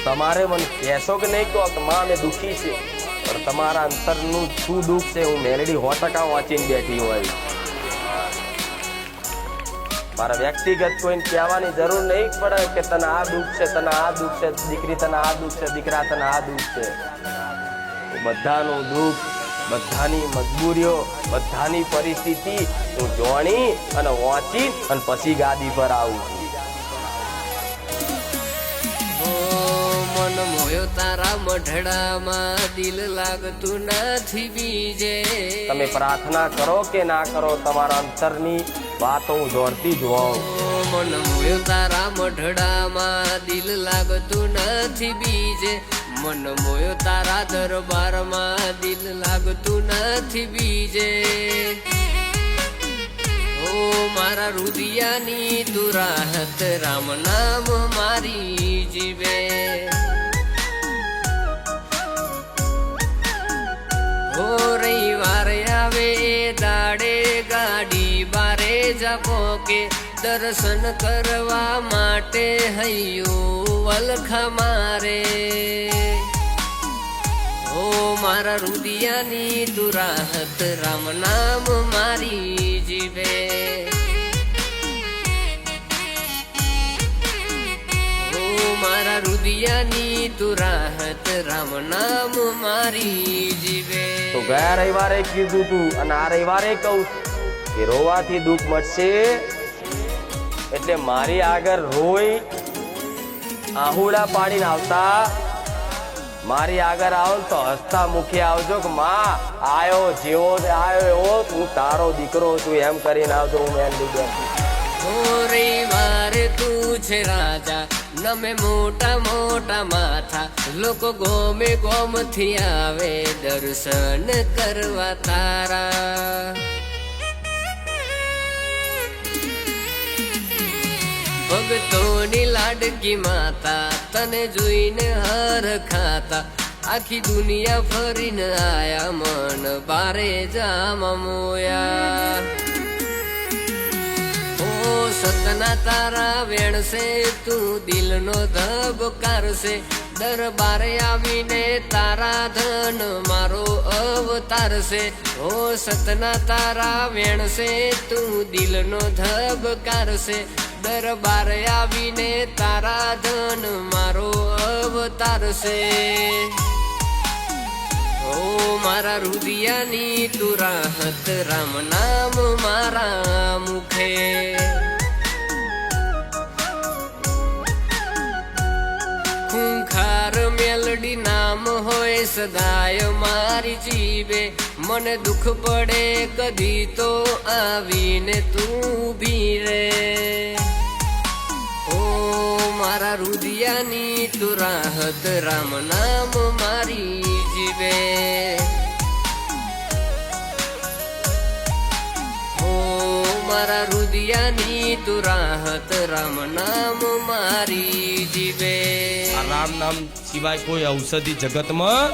તમારે મને કહેશો કે નહીં કહો કે માં મેં દુઃખી છે, પણ તમારા અંતરનું શું દુઃખ છે હું મેલેડી 100% વાંચીને બેઠી હોય. મારા વ્યક્તિગત કોઈને કહેવાની જરૂર નહીં પડે કે તને આ દુઃખ છે, તને આ દુઃખ છે, દીકરી તને આ દુઃખ છે, દીકરા તને આ દુઃખ છે. બધાનું દુઃખ, બધાની મજબૂરીઓ, બધાની પરિસ્થિતિ હું જોણી અને વાંચી અને પછી ગાદી પર આવું છું. મન મોયો તારા મઢડામાં દિલ લાગતું નથી બીજે. તમે પ્રાર્થના કરો કે ના કરો, તમારા અંતરની વાતો હું જોડતી જ હોઉં. મન મોયો તારા મઢડામાં દિલ લાગતું નથી બીજે. મન મોયો તારા દરબારમાં દિલ લાગતું નથી બીજે. ઓ મારા રુદિયાની તું રાહત, રામ નામ મારી જીવે. ઓ રવિવાર આવે દાડે ગાડી બારે જાપો કે દર્શન કરવા માટે હૈયું વલખા મારે. ઓ મારા રુદિયાની તું રાહત, રામ નામ મારી જીવે. ઓ મારા રુદિયાની તું રાહત, રામ નામ મારી જીવે. તો ગયા રવિવારે કીધું તું અને આ રવિવારે કહું કે રોવાથી દુઃખ મળશે, એટલે મારી આગળ રોઈ આહુડા પાડીને આવતા, મારી આગળ આવો તો હસતા મુખે આવજો કે માં આયો જેવો આયો એવો તું તારો દીકરો છું એમ કરીને આવજો. હું મેલડી બેઠી. ઓ રવિવારે તું છે રાજા, નમે મોટા મોટા માથા, લોકો ગોમે ગોમથી આવે દર્શન કરવા તારા. ભક્તોની લાડકી માતા, તને જોઈને હર ખાતા, આખી દુનિયા ફરીને આયા, મન બારે જામા મોયા. ઓ સતના તારા વેણશે, તું દિલનો ધબકારશે, દરબારે આવીને તારા ધન મારો અવતારશે. ઓ સતના તારા વેણશે, તું દિલનો ધબકારશે, દરબાર આવીને તારા ધન મારો અવતારશે. ઓ મારા રુદિયાની તું રાહત, રામ નામ મારા મુખે. ખૂંખાર મેલડી નામ હોય સદાય મારી જીવે. મને દુઃખ પડે કદી તો આવીને તું ઊભી રે. ઓ મારા રુદિયાની તું રાહત, રામ નામ મારી જીવે. ઓ મારા રુદિયાની તું રાહત, રામ નામ મારી જીવે. આ રામ નામ સિવાય કોઈ ઔષધિ જગતમાં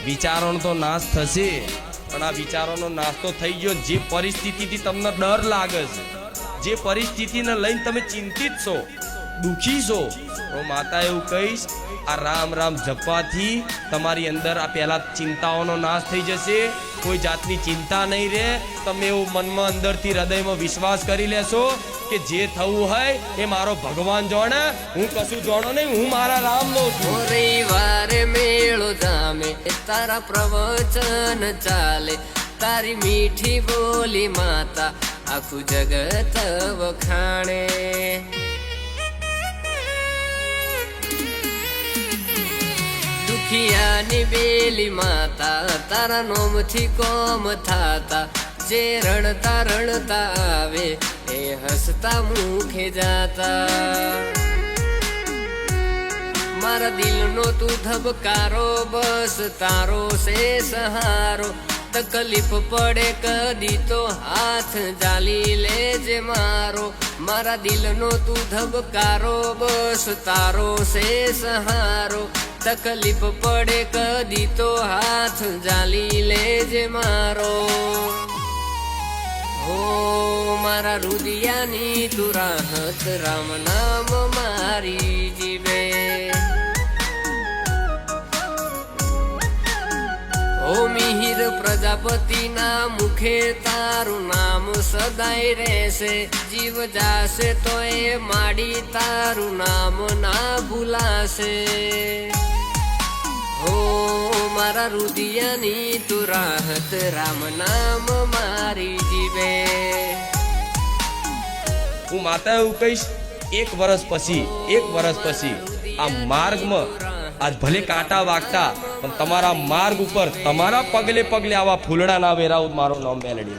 વિચારોનો તો નાશ થશે, પણ આ વિચારોનો નાશ તો થઈ ગયો. જે પરિસ્થિતિથી તમને ડર લાગે છે, જે પરિસ્થિતિને લઈને તમે ચિંતિત છો, દુઃખી છો, હું માતા એવું કહીશ આ રામ રામ જપવાથી તમારી અંદર આ પહેલા ચિંતાઓનો નાશ થઈ જશે. કોઈ જાતની ચિંતા નહીં રહે. તમે એવું મનમાં અંદરથી હૃદયમાં વિશ્વાસ કરી લેશો કે જે થવું હોય એ મારો ભગવાન જાણે, હું કશું જાણો નહીં, હું મારા રામનો છું. રવિવારે મેળો જામે, તારા પ્રવચન ચાલે, તારી મીઠી બોલી માતા આખું જગત વખાણે. દુખિયાની બેલી માતા, તારા નોમથી કોમ થાતા, જે રણતા રણતા આવે એ હસતા મુખે જાતા. મારા દિલનો તું ધબકારો, બસ તારો સે સહારો, તકલીફ પડે કદી તો હાથ જાલી લેજે મારો. મારા દિલનો તું ધબકારો, બસ તારો સે સહારો, તકલીફ પડે કદી તો હાથ જાલી લેજે મારો. હો મારા રુદિયાની તું રાહત, રામ નામ મારી જીવે. ઓ મિહિર પ્રજાપતિના મુખે તારું નામ સદાય રહેશે, જીવ જાશે તો એ માડી તારું નામ ના ભૂલાશે. હો મારા રુદિયાની તું રાહત, રામ નામ મારી જીવે. હું માતા એવું કહીશ, એક વર્ષ પછી આ માર્ગમાં આજ ભલે કાંટા વાગતા પણ તમારા માર્ગ ઉપર તમારા પગલે પગલે આવા ફૂલડા ના વેરાવું મારું નામ મેલડી.